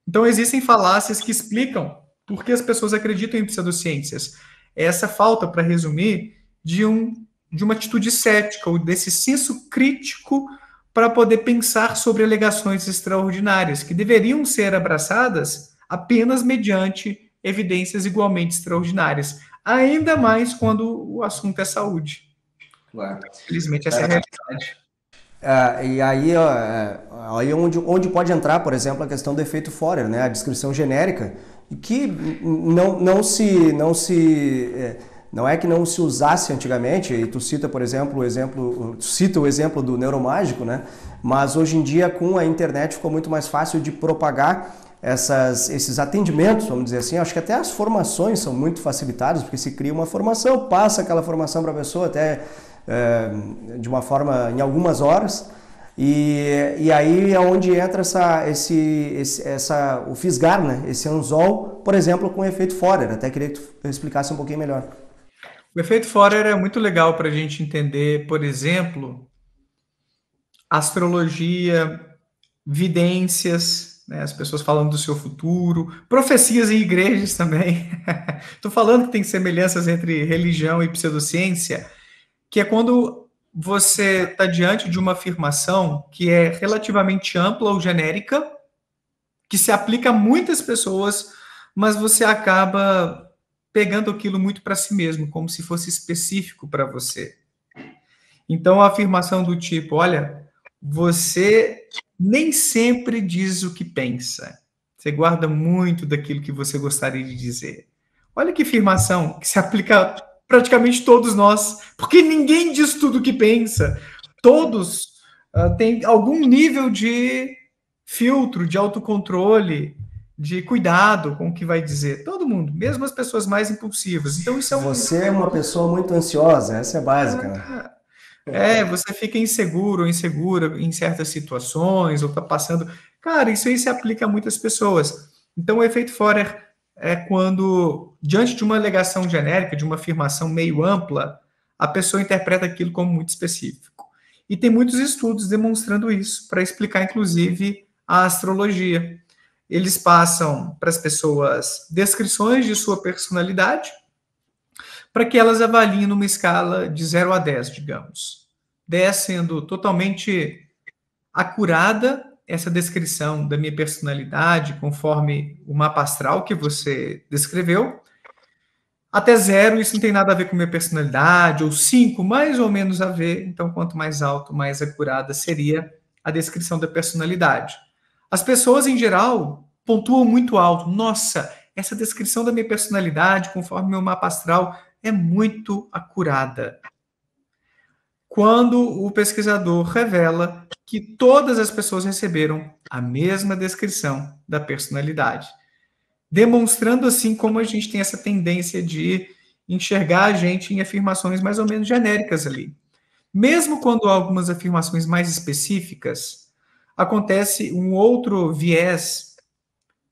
Então, existem falácias que explicam por que as pessoas acreditam em pseudociências. É essa falta, para resumir, de uma atitude cética, ou desse senso crítico para poder pensar sobre alegações extraordinárias, que deveriam ser abraçadas apenas mediante evidências igualmente extraordinárias, ainda mais quando o assunto é saúde. Claro. Infelizmente, essa é a realidade. E aí, aí onde pode entrar, por exemplo, a questão do efeito Forer, né? A descrição genérica, que não é que não se usasse antigamente, e tu cita, por exemplo, o exemplo do neuromágico, né? Mas hoje em dia, com a internet, ficou muito mais fácil de propagar esses atendimentos, vamos dizer assim. Acho que até as formações são muito facilitadas, porque se cria uma formação, passa aquela formação para a pessoa até de uma forma, em algumas horas, e aí é onde entra o fisgar, né? Esse anzol, por exemplo, com o efeito Forer. Até queria que tu explicasse um pouquinho melhor. O efeito Forer é muito legal para a gente entender, por exemplo, astrologia, vidências, né, as pessoas falando do seu futuro, profecias em igrejas também. Estou falando que tem semelhanças entre religião e pseudociência, que é quando você está diante de uma afirmação que é relativamente ampla ou genérica, que se aplica a muitas pessoas, mas você acaba pegando aquilo muito para si mesmo, como se fosse específico para você. Então, a afirmação do tipo, olha, você nem sempre diz o que pensa. Você guarda muito daquilo que você gostaria de dizer. Olha que afirmação que se aplica a praticamente todos nós, porque ninguém diz tudo o que pensa. Todos têm algum nível de filtro, de autocontrole, de cuidado com o que vai dizer. Todo mundo, mesmo as pessoas mais impulsivas. Então, isso é Você é uma pessoa muito ansiosa, essa é básica, né? Você fica inseguro ou insegura em certas situações, ou tá passando. Cara, isso aí se aplica a muitas pessoas. Então, o efeito Forer é quando, diante de uma alegação genérica, de uma afirmação meio ampla, a pessoa interpreta aquilo como muito específico. E tem muitos estudos demonstrando isso, para explicar, inclusive, a astrologia. Eles passam para as pessoas descrições de sua personalidade, para que elas avaliem numa escala de 0 a 10, digamos. 10 sendo totalmente acurada essa descrição da minha personalidade, conforme o mapa astral que você descreveu. Até 0, isso não tem nada a ver com minha personalidade, ou 5, mais ou menos a ver. Então, quanto mais alto, mais acurada seria a descrição da personalidade. As pessoas, em geral, pontuam muito alto. Nossa, essa descrição da minha personalidade, conforme meu mapa astral, é muito acurada. Quando o pesquisador revela que todas as pessoas receberam a mesma descrição da personalidade, demonstrando assim como a gente tem essa tendência de enxergar a gente em afirmações mais ou menos genéricas ali. Mesmo quando há algumas afirmações mais específicas, acontece um outro viés,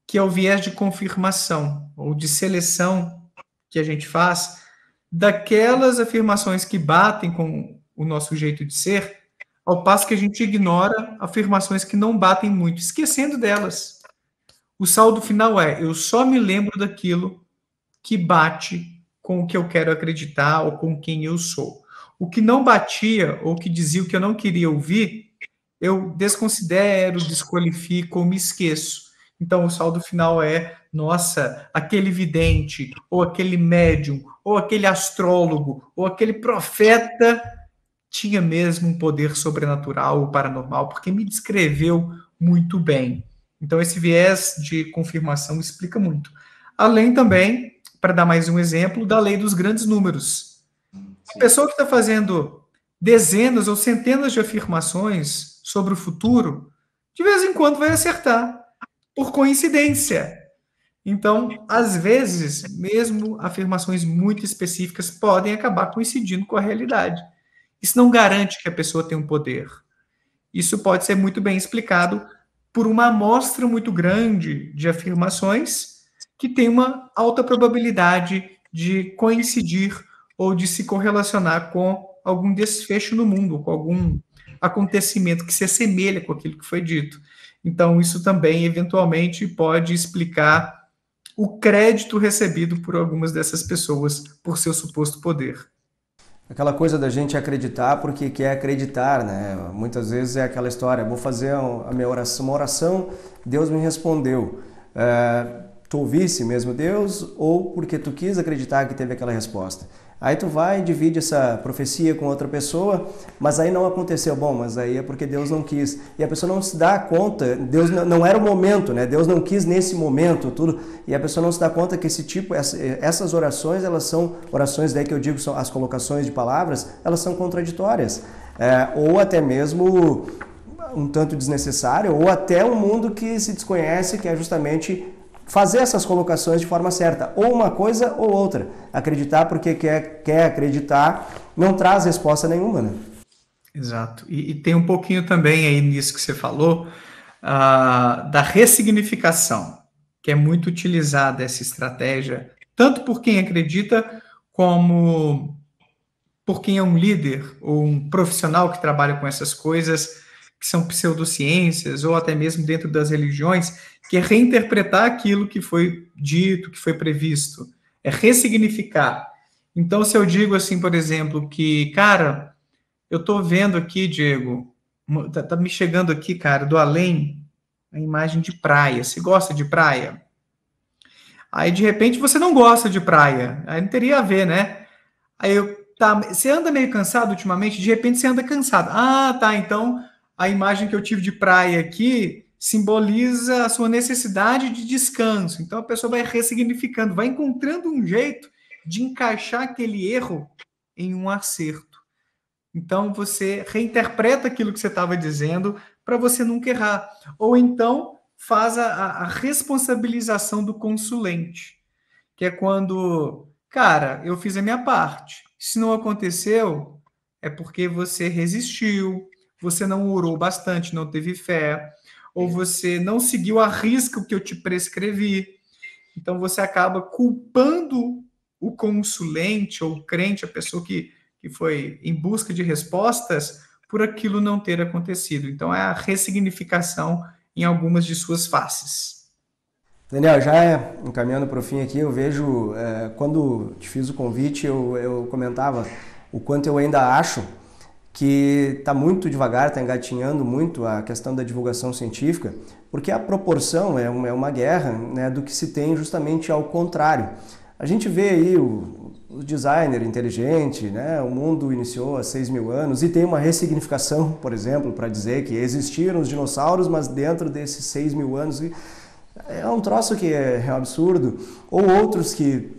que é o viés de confirmação, ou de seleção que a gente faz, daquelas afirmações que batem com o nosso jeito de ser, ao passo que a gente ignora afirmações que não batem muito, esquecendo delas. O saldo final é, eu só me lembro daquilo que bate com o que eu quero acreditar ou com quem eu sou. O que não batia ou que dizia o que eu não queria ouvir, eu desconsidero, desqualifico ou me esqueço. Então, o saldo final é, nossa, aquele vidente, ou aquele médium, ou aquele astrólogo, ou aquele profeta tinha mesmo um poder sobrenatural ou paranormal, porque me descreveu muito bem. Então, esse viés de confirmação explica muito. Além também, para dar mais um exemplo, da lei dos grandes números. A pessoa que está fazendo dezenas ou centenas de afirmações sobre o futuro, de vez em quando vai acertar, por coincidência. Então, às vezes, mesmo afirmações muito específicas podem acabar coincidindo com a realidade. Isso não garante que a pessoa tenha um poder. Isso pode ser muito bem explicado por uma amostra muito grande de afirmações que tem uma alta probabilidade de coincidir ou de se correlacionar com algum desfecho no mundo, com algum acontecimento que se assemelha com aquilo que foi dito. Então, isso também, eventualmente, pode explicar o crédito recebido por algumas dessas pessoas por seu suposto poder. Aquela coisa da gente acreditar porque quer acreditar, né? Muitas vezes é aquela história, vou fazer a minha oração, uma oração, Deus me respondeu. Tu ouvisse mesmo Deus ou porque tu quis acreditar que teve aquela resposta? Aí tu vai e divide essa profecia com outra pessoa, mas aí não aconteceu. Bom, mas aí é porque Deus não quis. E a pessoa não se dá conta, Deus não era o momento, né? Deus não quis nesse momento, tudo. E a pessoa não se dá conta que esse tipo, essas orações, elas são orações, daí que eu digo, são as colocações de palavras, elas são contraditórias. Ou até mesmo um tanto desnecessária, ou até um mundo que se desconhece, que é justamente fazer essas colocações de forma certa, ou uma coisa ou outra. Acreditar porque quer acreditar não traz resposta nenhuma, né? Exato. E tem um pouquinho também aí nisso que você falou, da ressignificação, que é muito utilizada essa estratégia, tanto por quem acredita, como por quem é um líder ou um profissional que trabalha com essas coisas, que são pseudociências, ou até mesmo dentro das religiões, que é reinterpretar aquilo que foi dito, que foi previsto, é ressignificar. Então, se eu digo assim, por exemplo, que, cara, eu tô vendo aqui, Diego, tá me chegando aqui, cara, do além, a imagem de praia. Você gosta de praia? Aí, de repente, você não gosta de praia. Aí não teria a ver, né? Aí você anda meio cansado ultimamente, de repente você anda cansado. Ah, tá, então a imagem que eu tive de praia aqui simboliza a sua necessidade de descanso. Então a pessoa vai ressignificando, vai encontrando um jeito de encaixar aquele erro em um acerto. Então você reinterpreta aquilo que você estava dizendo para você nunca errar. Ou então faz a responsabilização do consulente, que é quando, cara, eu fiz a minha parte. Se não aconteceu, é porque você resistiu, você não orou bastante, não teve fé, ou você não seguiu a risca o que eu te prescrevi. Então você acaba culpando o consulente ou o crente, a pessoa que foi em busca de respostas, por aquilo não ter acontecido. Então é a ressignificação em algumas de suas faces. Daniel, já encaminhando para o fim aqui, eu vejo, quando te fiz o convite, eu comentava o quanto eu ainda acho que está muito devagar, está engatinhando muito a questão da divulgação científica, porque a proporção é uma guerra, né, do que se tem justamente ao contrário. A gente vê aí o designer inteligente, né, o mundo iniciou há 6.000 anos e tem uma ressignificação, por exemplo, para dizer que existiram os dinossauros, mas dentro desses 6.000 anos... É um troço que é um absurdo. Ou outros que,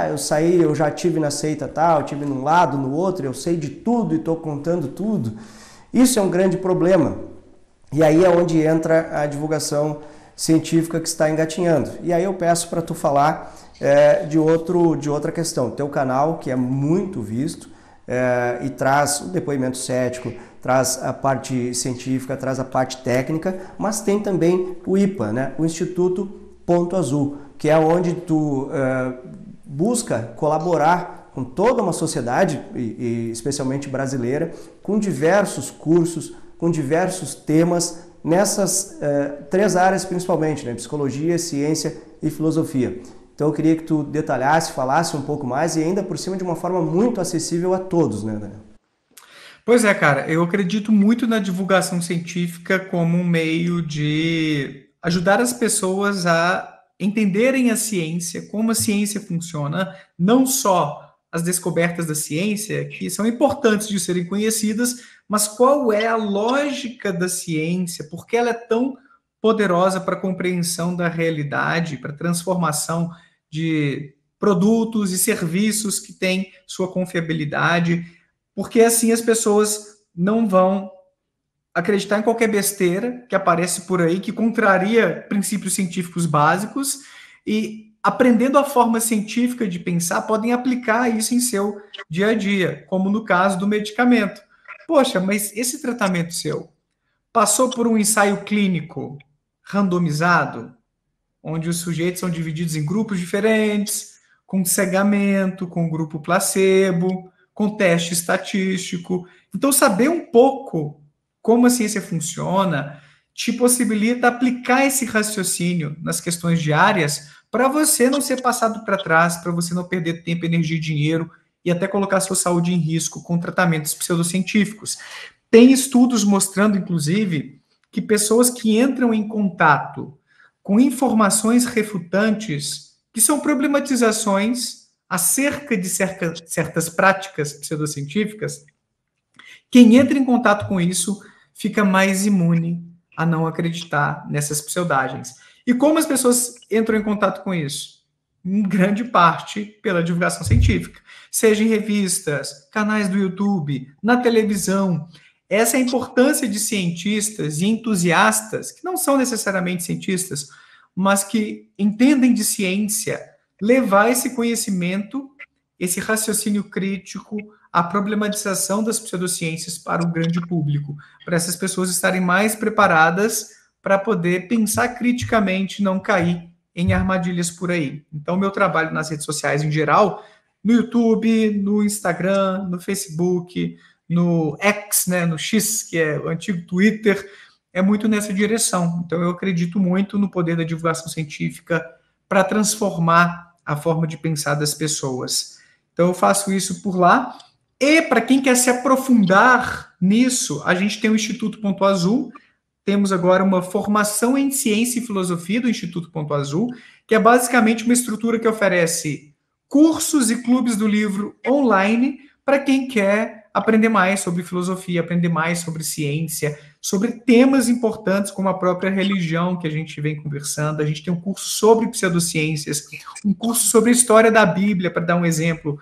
eu saí, eu já tive na seita tal, tive num lado, no outro, eu sei de tudo e estou contando tudo. Isso é um grande problema. E aí é onde entra a divulgação científica que está engatinhando. E aí eu peço para tu falar de outra questão. Teu canal, que é muito visto e traz o depoimento cético, traz a parte científica, traz a parte técnica, mas tem também o IPA, né? O Instituto Ponto Azul, que é onde tu busca colaborar com toda uma sociedade, e especialmente brasileira, com diversos cursos, com diversos temas, nessas 3 áreas principalmente, né? Psicologia, ciência e filosofia. Então eu queria que tu detalhasse, falasse um pouco mais e ainda por cima de uma forma muito acessível a todos, né, Daniel? Pois é, cara, eu acredito muito na divulgação científica como um meio de ajudar as pessoas a entenderem a ciência, como a ciência funciona, não só as descobertas da ciência, que são importantes de serem conhecidas, mas qual é a lógica da ciência, por que ela é tão poderosa para a compreensão da realidade, para a transformação de produtos e serviços que têm sua confiabilidade, porque assim as pessoas não vão acreditar em qualquer besteira que aparece por aí, que contraria princípios científicos básicos, e aprendendo a forma científica de pensar, podem aplicar isso em seu dia a dia, como no caso do medicamento. Poxa, mas esse tratamento seu passou por um ensaio clínico randomizado, onde os sujeitos são divididos em grupos diferentes, com cegamento, com grupo placebo, com teste estatístico. Então, saber um pouco como a ciência funciona te possibilita aplicar esse raciocínio nas questões diárias para você não ser passado para trás, para você não perder tempo, energia e dinheiro e até colocar sua saúde em risco com tratamentos pseudocientíficos. Tem estudos mostrando, inclusive, que pessoas que entram em contato com informações refutantes, que são problematizações acerca de certas práticas pseudocientíficas, quem entra em contato com isso fica mais imune a não acreditar nessas pseudagens. E como as pessoas entram em contato com isso? Em grande parte pela divulgação científica, seja em revistas, canais do YouTube, na televisão. Essa é a importância de cientistas e entusiastas, que não são necessariamente cientistas, mas que entendem de ciência, levar esse conhecimento, esse raciocínio crítico, a problematização das pseudociências para o grande público, para essas pessoas estarem mais preparadas para poder pensar criticamente, não cair em armadilhas por aí. Então, meu trabalho nas redes sociais em geral, no YouTube, no Instagram, no Facebook, no X, né, no X, que é o antigo Twitter, é muito nessa direção. Então, eu acredito muito no poder da divulgação científica para transformar a forma de pensar das pessoas. Então, eu faço isso por lá. E, para quem quer se aprofundar nisso, a gente tem o Instituto Ponto Azul. Temos agora uma formação em ciência e filosofia do Instituto Ponto Azul, que é basicamente uma estrutura que oferece cursos e clubes do livro online para quem quer aprender mais sobre filosofia, aprender mais sobre ciência, sobre temas importantes como a própria religião que a gente vem conversando. A gente tem um curso sobre pseudociências, um curso sobre a história da Bíblia, para dar um exemplo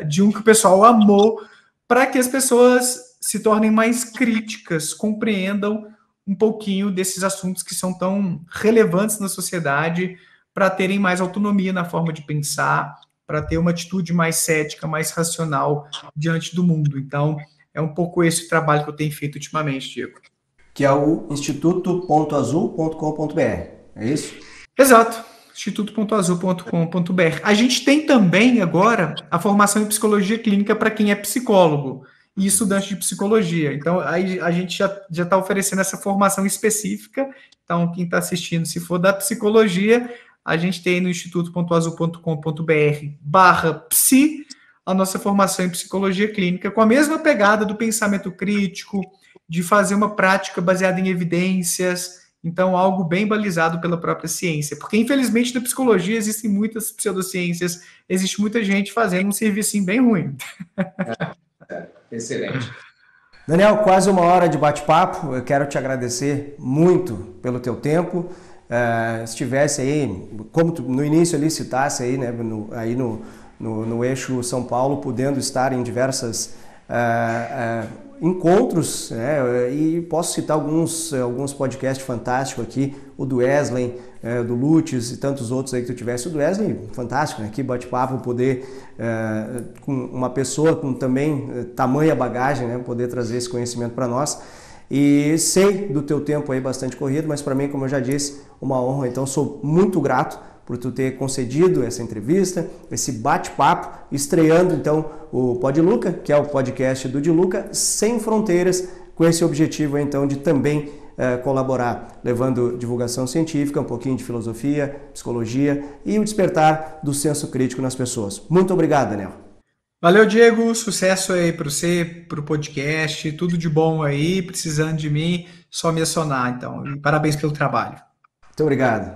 de um que o pessoal amou, para que as pessoas se tornem mais críticas, compreendam um pouquinho desses assuntos que são tão relevantes na sociedade, para terem mais autonomia na forma de pensar, para ter uma atitude mais cética, mais racional diante do mundo. Então, é um pouco esse o trabalho que eu tenho feito ultimamente, Diego. Que é o instituto.azul.com.br, é isso? Exato, instituto.azul.com.br. A gente tem também agora a formação em psicologia clínica para quem é psicólogo e estudante de psicologia. Então, aí a gente já está oferecendo essa formação específica. Então, quem está assistindo, se for da psicologia, a gente tem no instituto.azul.com.br/psi a nossa formação em psicologia clínica, com a mesma pegada do pensamento crítico, de fazer uma prática baseada em evidências, então algo bem balizado pela própria ciência. Porque, infelizmente, na psicologia existem muitas pseudociências, existe muita gente fazendo um serviço bem ruim. Excelente. Daniel, quase uma hora de bate-papo. Eu quero te agradecer muito pelo teu tempo. Se tivesse aí, como tu no início ali citasse aí, né, no eixo São Paulo, podendo estar em diversas encontros, né, e posso citar alguns podcasts fantásticos aqui, o do Wesley, do Lutz e tantos outros aí que tu tivesse. O do Wesley, fantástico, né? Que bate-papo, poder, com uma pessoa com também tamanha bagagem, né, poder trazer esse conhecimento para nós. E sei do teu tempo aí bastante corrido, mas para mim, como eu já disse, uma honra. Então, sou muito grato por tu ter concedido essa entrevista, esse bate-papo, estreando então o Pod Luca, que é o podcast do Di Luca, sem fronteiras, com esse objetivo então de também colaborar, levando divulgação científica, um pouquinho de filosofia, psicologia e o despertar do senso crítico nas pessoas. Muito obrigado, Daniel. Valeu, Diego. Sucesso aí para você, para o podcast. Tudo de bom aí. Precisando de mim, só me acionar, então. E parabéns pelo trabalho. Muito obrigado.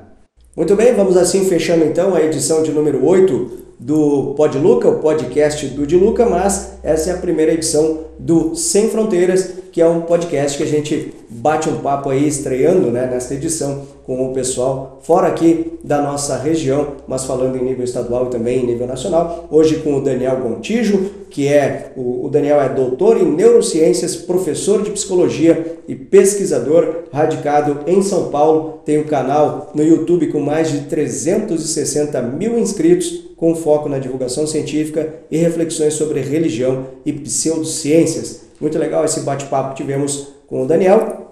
Muito bem, vamos assim fechando então a edição de número 8 do Pod Luca, o podcast do Di Luca, mas essa é a primeira edição do Sem Fronteiras, que é um podcast que a gente bate um papo aí, estreando, né, nesta edição com o pessoal fora aqui da nossa região, mas falando em nível estadual e também em nível nacional. Hoje com o Daniel Gontijo, que o Daniel é doutor em neurociências, professor de psicologia e pesquisador, radicado em São Paulo. Tem um canal no YouTube com mais de 360 mil inscritos, com foco na divulgação científica e reflexões sobre religião e pseudociências. Muito legal esse bate-papo que tivemos com o Daniel.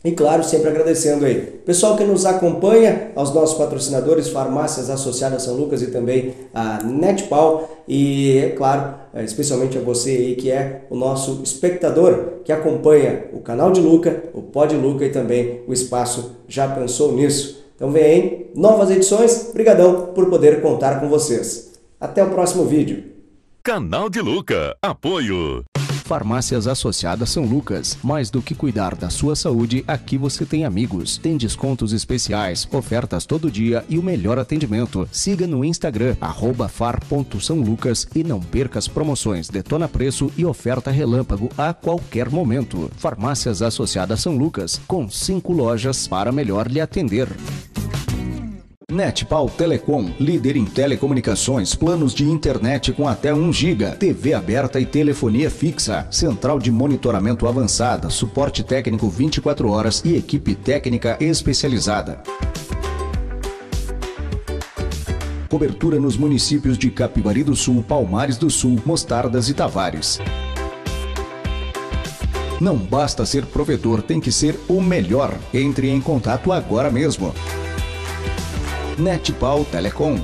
E claro, sempre agradecendo aí pessoal que nos acompanha, aos nossos patrocinadores, Farmácias Associadas São Lucas e também a NetPal. E, é claro, especialmente a você aí que é o nosso espectador, que acompanha o canal de Luca, o Pod Luca e também o Espaço Já Pensou Nisso. Então vem aí novas edições. Brigadão por poder contar com vocês. Até o próximo vídeo. Canal de Luca. Apoio. Farmácias Associadas São Lucas. Mais do que cuidar da sua saúde, aqui você tem amigos. Tem descontos especiais, ofertas todo dia e o melhor atendimento. Siga no Instagram, @far.saolucas e não perca as promoções, detona preço e oferta relâmpago a qualquer momento. Farmácias Associadas São Lucas, com 5 lojas para melhor lhe atender. Netpal Telecom, líder em telecomunicações, planos de internet com até 1 GB, TV aberta e telefonia fixa, central de monitoramento avançada, suporte técnico 24 horas e equipe técnica especializada. Cobertura nos municípios de Capivari do Sul, Palmares do Sul, Mostardas e Tavares. Não basta ser provedor, tem que ser o melhor. Entre em contato agora mesmo. Netpal Telecom.